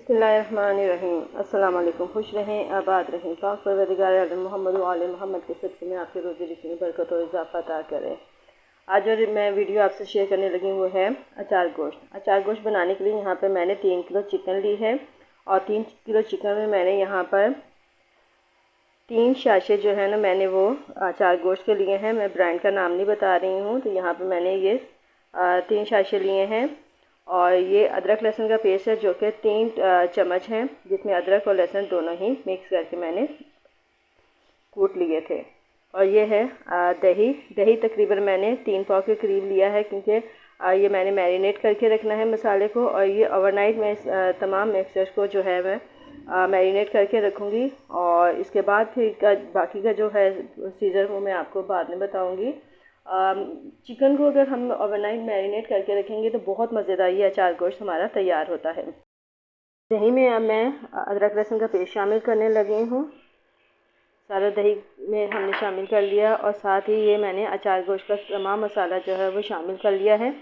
बिस्मिल्लाहिर्रहमानिर्रहीम। अस्सलाम वालेकुम। खुश रहें, आबाद रहें, पाक परवरदिगार आलम मोहम्मद व आले मोहम्मद के सदक़े में आपके रोज़ी रिज़्क़ में बरकत और इज़ाफ़ा अता करे। आज जो मैं वीडियो आपसे शेयर करने लगी हूँ वो है अचार गोश्त। अचार गोश्त बनाने के लिए यहाँ पर मैंने 3 किलो चिकन ली है और 3 किलो चिकन में मैंने यहाँ पर 3 शाशे जो है ना मैंने वो अचार गोश्त के लिए हैं। मैं ब्रांड का नाम नहीं बता रही हूँ। तो यहाँ पर मैंने ये 3 शाशे लिए हैं और ये अदरक लहसुन का पेस्ट है जो कि 3 चम्मच हैं, जिसमें अदरक और लहसुन दोनों ही मिक्स करके मैंने कूट लिए थे। और ये है दही तकरीबन मैंने 3 पाव के करीब लिया है, क्योंकि ये मैंने मैरिनेट करके रखना है मसाले को। और ये ओवरनाइट में तमाम मिक्सचर्स को जो है मैं मैरिनेट करके रखूँगी और इसके बाद फिर बाकी का जो है सीज़र वो मैं आपको बाद में बताऊँगी। चिकन को अगर हम ओवरनाइट मैरिनेट करके रखेंगे तो बहुत मज़ेदार ये अचार गोश्त हमारा तैयार होता है। दही में अब मैं अदरक लहसुन का पेस्ट शामिल करने लगी हूँ। सारा दही में हमने शामिल कर लिया और साथ ही ये मैंने अचार गोश्त का तमाम मसाला जो है वो शामिल कर लिया है।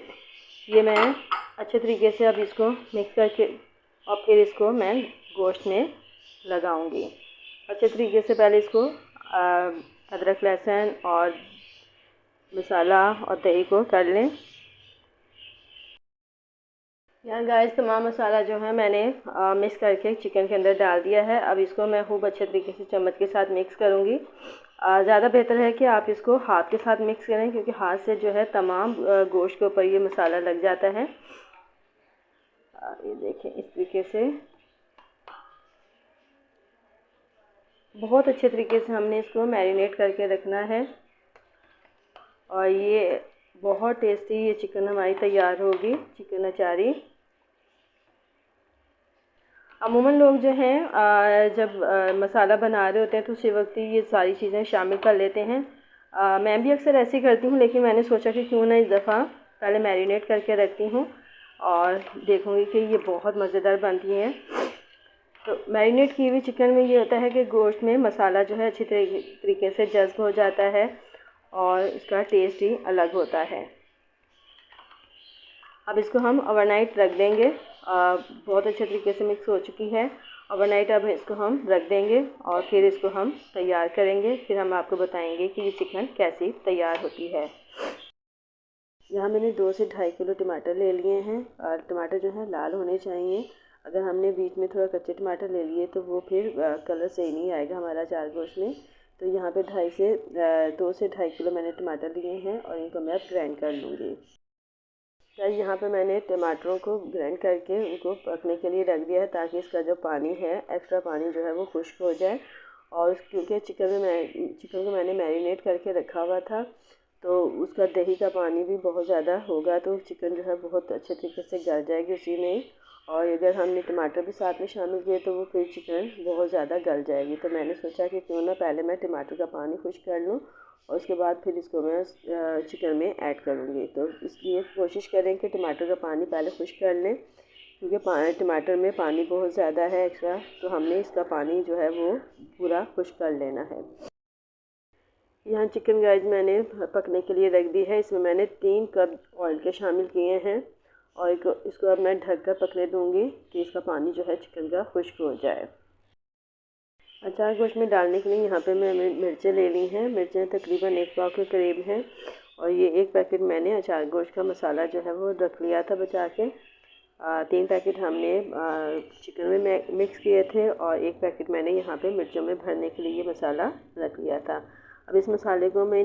ये मैं अच्छे तरीके से अब इसको मिक्स करके और फिर इसको मैं गोश्त में लगाऊंगी। अच्छे तरीके से पहले इसको अदरक लहसुन और मसाला और दही को कर लें। यहाँ गाइस तमाम मसाला जो है मैंने मिक्स करके चिकन के अंदर डाल दिया है। अब इसको मैं खूब अच्छे तरीके से चम्मच के साथ मिक्स करूँगी। ज़्यादा बेहतर है कि आप इसको हाथ के साथ मिक्स करें, क्योंकि हाथ से जो है तमाम गोश्त के ऊपर ये मसाला लग जाता है। ये देखें, इस तरीके से बहुत अच्छे तरीके से हमने इसको मैरिनेट करके रखना है और ये बहुत टेस्टी ये चिकन हमारी तैयार होगी, चिकन अचारी। अमूमन लोग जो हैं जब मसाला बना रहे होते हैं तो उसी वक्त ही ये सारी चीज़ें शामिल कर लेते हैं। मैं भी अक्सर ऐसे ही करती हूँ, लेकिन मैंने सोचा कि क्यों ना इस दफ़ा पहले मैरिनेट करके रखती हूँ और देखूँगी कि ये बहुत मज़ेदार बनती हैं। तो मैरिनेट की हुई चिकन में ये होता है कि गोश्त में मसाला जो है अच्छी तरीके से जज़्ब हो जाता है और इसका टेस्ट ही अलग होता है। अब इसको हम ओवरनाइट रख देंगे। बहुत अच्छे तरीके से मिक्स हो चुकी है ओवरनाइट। अब इसको हम रख देंगे और फिर इसको हम तैयार करेंगे। फिर हम आपको बताएंगे कि ये चिकन कैसी तैयार होती है। यहाँ मैंने 2 से 2.5 किलो टमाटर ले लिए हैं और टमाटर जो है लाल होने चाहिए। अगर हमने बीच में थोड़ा कच्चे टमाटर ले लिए तो वो फिर कलर सही नहीं आएगा हमारा अचार गोश्त में। तो यहाँ पे 2 से 2.5 किलो मैंने टमाटर लिए हैं और इनको मैं अब ग्राइंड कर लूँगी। तो यहाँ पे मैंने टमाटरों को ग्राइंड करके उनको पकने के लिए रख दिया है, ताकि इसका जो पानी है एक्स्ट्रा पानी जो है वो खुश्क हो जाए। और क्योंकि चिकन को मैंने मैरिनेट करके रखा हुआ था तो उसका दही का पानी भी बहुत ज़्यादा होगा, तो चिकन जो है बहुत अच्छे तरीके से गल जाएगी उसी में। और अगर हमने टमाटर भी साथ में शामिल किए तो वो फिर चिकन बहुत ज़्यादा गल जाएगी। तो मैंने सोचा कि क्यों ना पहले मैं टमाटर का पानी खुश्क कर लूँ और उसके बाद फिर इसको मैं चिकन में ऐड करूँगी। तो इसलिए कोशिश करें कि टमाटर का पानी पहले खुश्क कर लें, क्योंकि टमाटर में पानी बहुत ज़्यादा है एक्स्ट्रा, तो हमने इसका पानी जो है वो पूरा खुश्क कर लेना है। यहाँ चिकन गाइस मैंने पकने के लिए रख दी है। इसमें मैंने 3 कप ऑयल के शामिल किए हैं और इसको अब मैं ढक कर पकने दूँगी कि इसका पानी जो है चिकन का खुश्क हो जाए। अचार गोश्त में डालने के लिए यहाँ पे मैंने मिर्चें ले ली हैं। मिर्चें तकरीबन 1 पाव के करीब हैं और ये 1 पैकेट मैंने अचार गोश्त का मसाला जो है वो रख लिया था बचा के। 3 पैकेट हमने चिकन में मिक्स किए थे और 1 पैकेट मैंने यहाँ पे मिर्चों में भरने के लिए मसाला रख लिया था। अब इस मसाले को मैं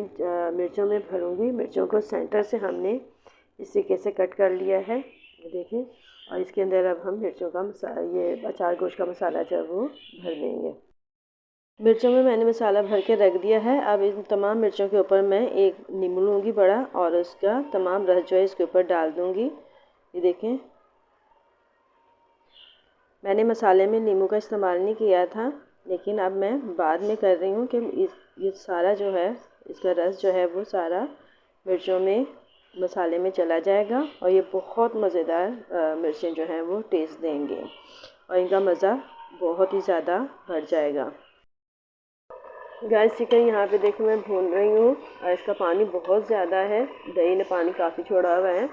मिर्चों में भरूँगी। मिर्चों को सेंटर से हमने इस तरीके से कट कर लिया है, ये देखें। और इसके अंदर अब हम मिर्चों का ये अचार गोश्त का मसाला जो है वो भर देंगे। मिर्चों में मैंने मसाला भर के रख दिया है। अब इन तमाम मिर्चों के ऊपर मैं एक नींबू लूँगी बड़ा और उसका तमाम रस जो है इसके ऊपर डाल दूँगी। ये देखें, मैंने मसाले में नींबू का इस्तेमाल नहीं किया था, लेकिन अब मैं बाद में कर रही हूँ कि ये सारा जो है इसका रस जो है वो सारा मिर्चों में मसाले में चला जाएगा और ये बहुत मज़ेदार मिर्चें जो हैं वो टेस्ट देंगे और इनका मज़ा बहुत ही ज़्यादा बढ़ जाएगा। गैस चिकन यहाँ पे देखिए मैं भून रही हूँ और इसका पानी बहुत ज़्यादा है, दही ने पानी काफ़ी छोड़ा हुआ है।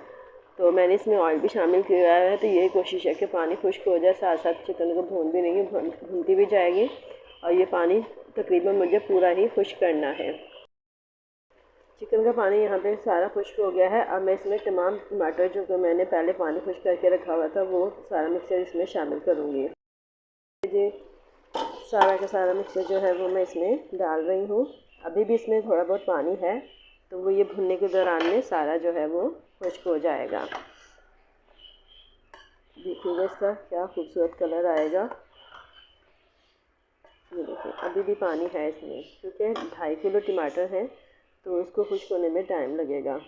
तो मैंने इसमें ऑयल भी शामिल किया है। तो यही कोशिश है कि पानी खुश्क हो जाए, साथ साथ चिकन को भून भी लेंगे, भूनती भी जाएगी। और ये पानी तकरीबन मुझे पूरा ही खुश्क करना है। चिकन का पानी यहाँ पे सारा खुश्क हो गया है। अब मैं इसमें तमाम टमाटर जो कि मैंने पहले पानी खुश्क करके रखा हुआ था वो सारा मिक्सचर इसमें शामिल करूँगी। जी, सारा का सारा मिक्सचर जो है वो मैं इसमें डाल रही हूँ। अभी भी इसमें थोड़ा बहुत पानी है, तो वो ये भुनने के दौरान में सारा जो है वो खुश्क हो जाएगा। देखिएगा इसका क्या खूबसूरत कलर आएगा। ये देखिए अभी भी पानी है इसमें, क्योंकि 2.5 किलो टमाटर है तो इसको खुश्क होने में टाइम लगेगा।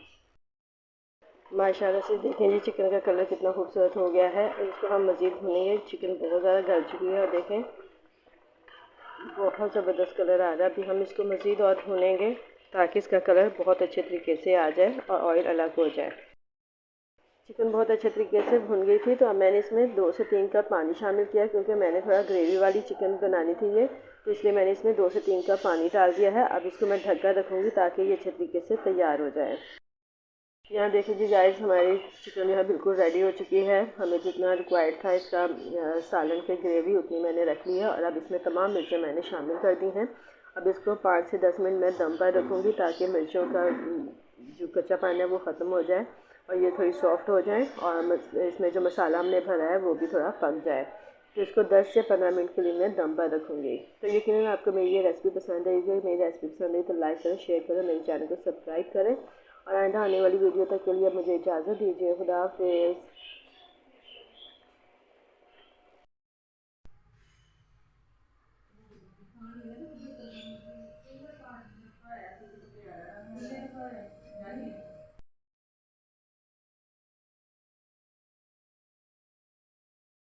माशाल्लाह से देखें जी चिकन का कलर कितना खूबसूरत हो गया है। इसको हम मज़ीद भूनेंगे। चिकन बहुत ज़्यादा गल चुकी है और देखें बहुत ज़बरदस्त कलर आ रहा है। अभी हम इसको मज़ीद और भूनेंगे ताकि इसका कलर बहुत अच्छे तरीके से आ जाए और ऑयल अलग हो जाए। चिकन बहुत अच्छे तरीके से भुन गई थी, तो अब मैंने इसमें 2 से 3 कप पानी शामिल किया, क्योंकि मैंने थोड़ा ग्रेवी वाली चिकन बनानी थी ये, तो इसलिए मैंने इसमें 2 से 3 कप पानी डाल दिया है। अब इसको मैं ढक कर रखूँगी ताकि ये अच्छे तरीके से तैयार हो जाए। यहाँ देखिए जी गाइस हमारी चिकन यहाँ बिल्कुल रेडी हो चुकी है। हमें जितना रिक्वायर्ड था इसका सालन की ग्रेवी उतनी मैंने रख ली है। और अब इसमें तमाम मिर्चें मैंने शामिल कर दी हैं। अब इसको 5 से 10 मिनट मैं दम पर रखूँगी ताकि मिर्चों का जो कच्चापन है वो ख़त्म हो जाए और ये थोड़ी सॉफ्ट हो जाए और इसमें जो मसाला हमने भरा है वो भी थोड़ा पक जाए। तो इसको 10 से 15 मिनट के लिए मैं दम पर रखूँगी। तो यकीनन आपको मेरी ये रेसिपी पसंद आएगी। मेरी रेसिपी पसंद आई तो लाइक करें, शेयर करें, मेरे चैनल को सब्सक्राइब करें और आइंदा आने वाली वीडियो तक के लिए मुझे इजाज़त दीजिए। खुदा हाफ़िज़।